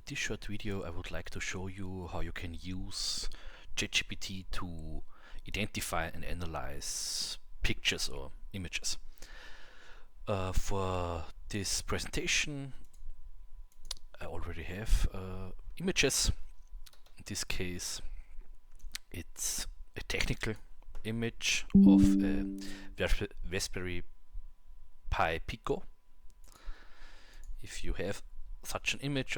this short video I would like to show you how you can use ChatGPT to identify and analyze pictures or images. For this presentation I already have images. In this case it's a technical image of a Raspberry Pi Pico. If you have such an image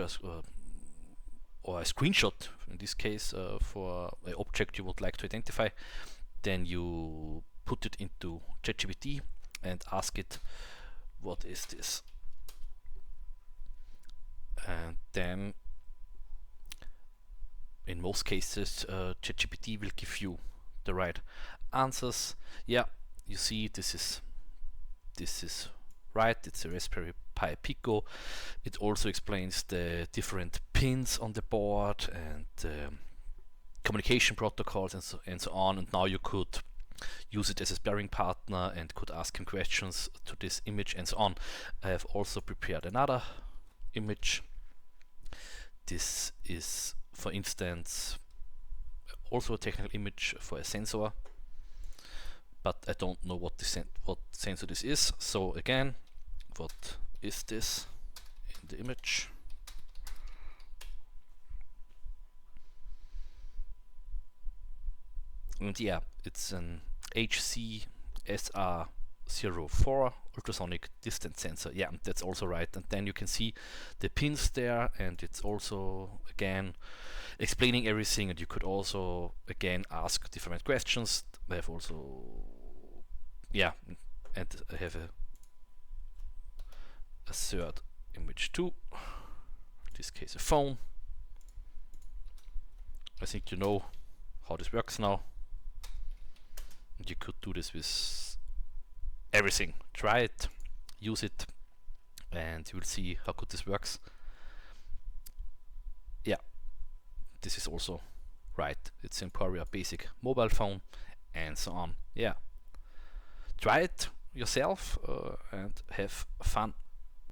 or a screenshot, in this case for an object you would like to identify, then you put it into ChatGPT and ask it, what is this? And then in most cases ChatGPT will give you the right answers. Yeah, you see this is right, it's a Raspberry Pi Pico. It also explains the different pins on the board and communication protocols and so on. And now you could use it as a sparring partner and could ask him questions to this image and so on. I have also prepared another image. This is, for instance, also a technical image for a sensor, but I don't know what sensor this is. So again, what is this in the image? And yeah, it's an HCSR04 ultrasonic distance sensor. Yeah, that's also right. And then you can see the pins there, and it's also again explaining everything. And you could also again ask different questions. I have also, yeah, and I have a third image too, in this case a phone. I think you know how this works now, and you could do this with everything. Try it, use it, and you will see how good this works. Yeah, this is also right, it's Emporia basic mobile phone and so on. Yeah, try it yourself and have fun.